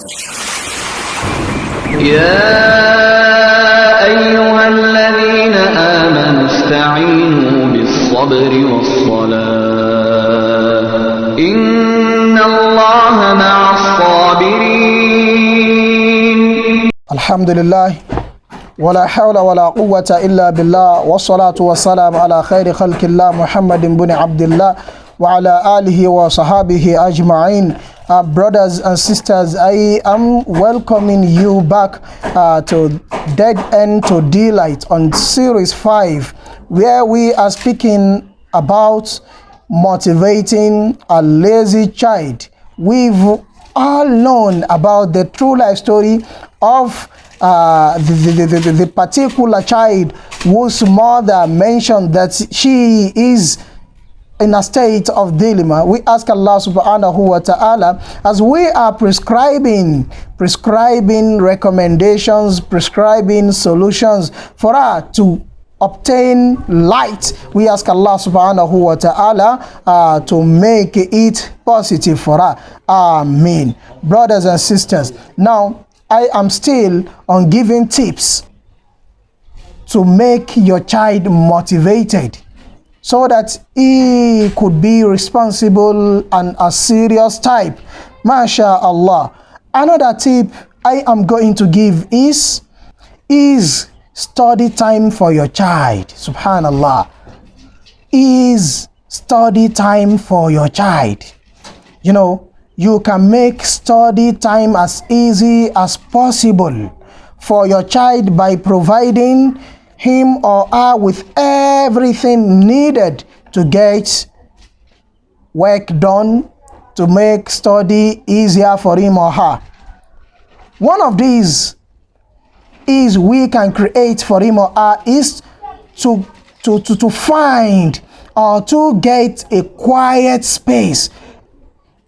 يا أيها الذين آمنوا استعينوا بالصبر والصلاة إن الله مع الصابرين. الحمد لله ولا حول ولا قوة إلا بالله والصلاة والسلام على خير خلق الله محمد بن عبد الله وعلى آله وصحابه أجمعين. Brothers and sisters, I am welcoming you back to Dead End to Delight on Series 5, where we are speaking about motivating a lazy child. We've all known about the true life story of the particular child whose mother mentioned that she is in a state of dilemma. We ask Allah subhanahu wa ta'ala, as we are prescribing recommendations, prescribing solutions for her to obtain light, we ask Allah subhanahu wa ta'ala to make it positive for her. Amen. Brothers and sisters, now I am still on giving tips to make your child motivated so that he could be responsible and a serious type. MashaAllah. Another tip I am going to give is study time for your child. Subhanallah. Is study time for your child. You know, you can make study time as easy as possible for your child by providing him or her with everything needed to get work done, to make study easier for him or her. One of these is we can create for him or her is to find or to get a quiet space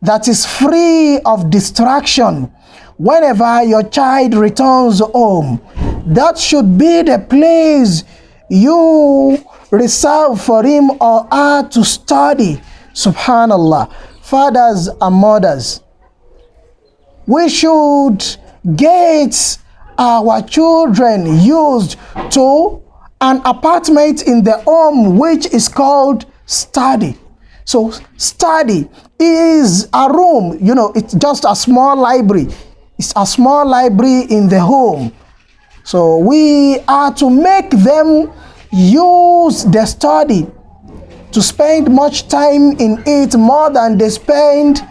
that is free of distraction. Whenever your child returns home, that should be the place you reserve for him or her to study. Subhanallah. Fathers and mothers, we should get our children used to an apartment in the home which is called study. So study is a room, you know, it's just a small library. It's a small library in the home. So we are to make them use the study to spend much time in it more than they spend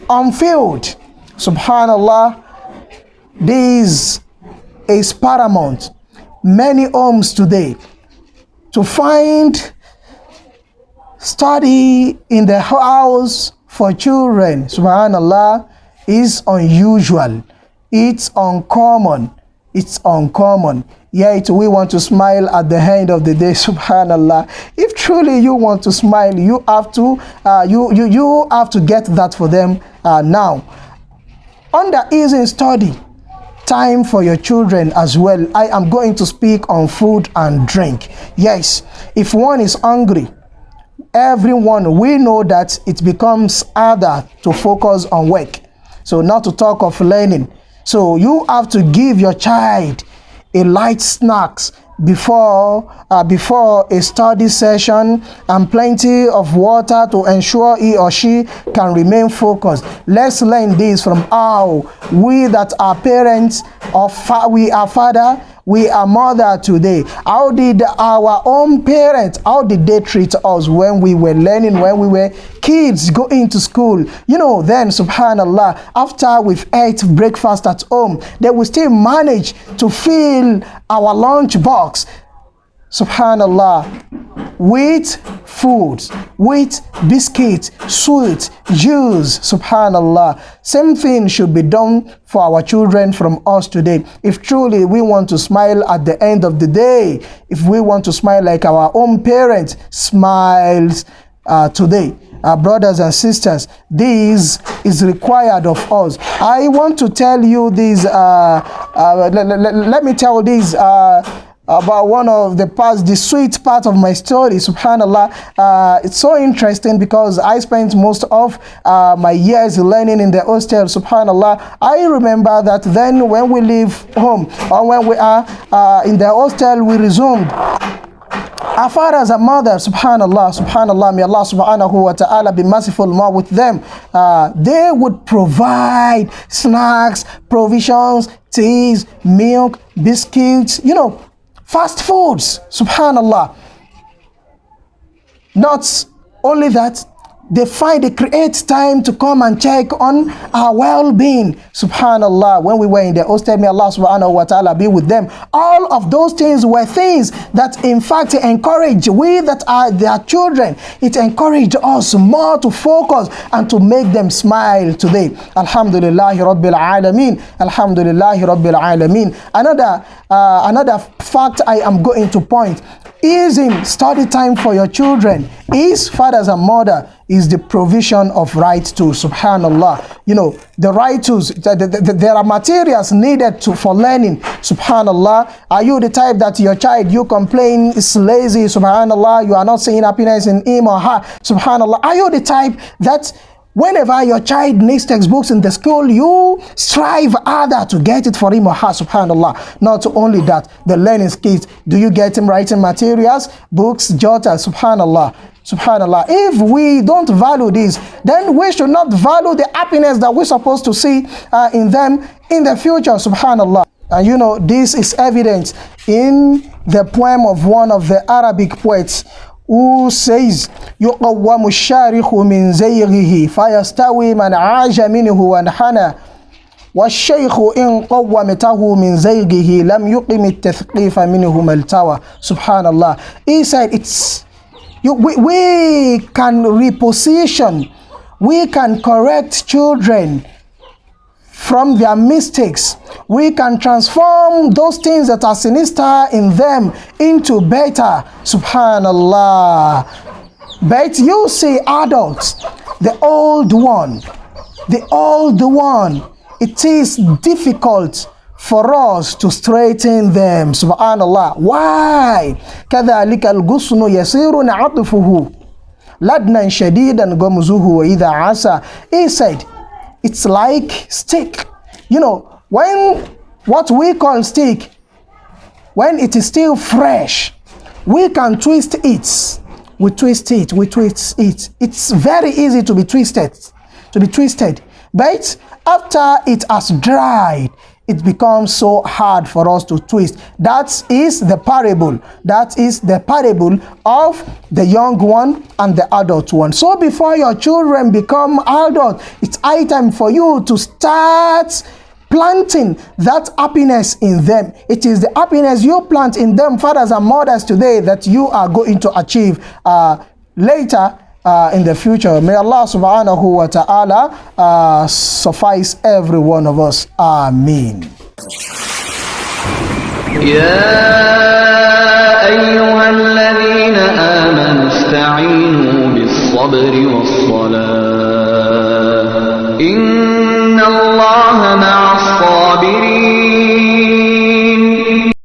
on field. Subhanallah, this is paramount. Many homes today, to find study in the house for children, subhanallah, is unusual. It's uncommon. Yet we want to smile at the end of the day. Subhanallah. If truly you want to smile, you have to you have to get that for them now. Under easy study time for your children as well, I am going to speak on food and drink. Yes, if one is hungry, everyone, we know that it becomes harder to focus on work. So not to talk of learning. So you have to give your child a light snacks before a study session and plenty of water to ensure he or she can remain focused. Let's learn this from how we that are parents of we are father, we are mother today. How did our own parents, how did they treat us when we were learning, when we were kids going to school? You know, then subhanallah, after we've ate breakfast at home, they will still manage to fill our lunch box, subhanallah, with food, with biscuits, sweet, juice, subhanallah. Same thing should be done for our children from us today. If truly we want to smile at the end of the day, if we want to smile like our own parents smiles today, brothers and sisters, this is required of us. I want to tell you this, let me tell this about one of the parts, the sweet part of my story. Subhanallah, it's so interesting because I spent most of my years learning in the hostel. Subhanallah, I remember that then when we leave home or when we are in the hostel, we resumed. Our fathers and mothers, subhanallah, may Allah subhanahu wa ta'ala be merciful more with them. They would provide snacks, provisions, teas, milk, biscuits, fast foods, subhanallah. Not only that, they create time to come and check on our well-being. Subhanallah, when we were in the hostel, may Allah subhanahu wa ta'ala be with them. All of those things were things that in fact encourage we that are their children. It encouraged us more to focus and to make them smile today. Alhamdulillahi Rabbil Alameen. Alhamdulillahi Rabbil Alameen. Another fact I am going to point is in study time for your children is fathers and mother is the provision of right tools. Subhanallah, the right tools, there are materials needed for learning. Subhanallah, are you the type that your child, you complain is lazy? Subhanallah, you are not seeing happiness in him or her? Subhanallah, are you the type that whenever your child needs textbooks in the school, you strive harder to get it for him or her? Subhanallah. Not only that, the learning skills. Do you get him writing materials, books, jotters? Subhanallah. Subhanallah. If we don't value this, then we should not value the happiness that we're supposed to see in them in the future. Subhanallah. And this is evident in the poem of one of the Arabic poets, who says يقوم الشارخ من زيغه فيستوي من عاج منه وانحنى والشيخ إن قومته من زيغه لم يقم التثقيف منه ملتوى. Subhanallah. He said we can reposition, we can correct children from their mistakes. We can transform those things that are sinister in them into better. Subhanallah. But you see adults, the old one, it is difficult for us to straighten them. Subhanallah. Why? كذلك الغصن يسير عطفه لدنا شديدا غمزه وإذا عسى. He said, it's like stick. When what we call stick, when it is still fresh, we can twist it. We twist it. It's very easy to be twisted. But after it has dried, it becomes so hard for us to twist. That is the parable. Of the young one and the adult one. So before your children become adult, it's high time for you to start planting that happiness in them. It is the happiness you plant in them, fathers and mothers, today, that you are going to achieve later in the future. May Allah subhanahu wa ta'ala suffice every one of us. Ameen. يا أيها الذين آمنوا استعينوا بالصبر والصلاة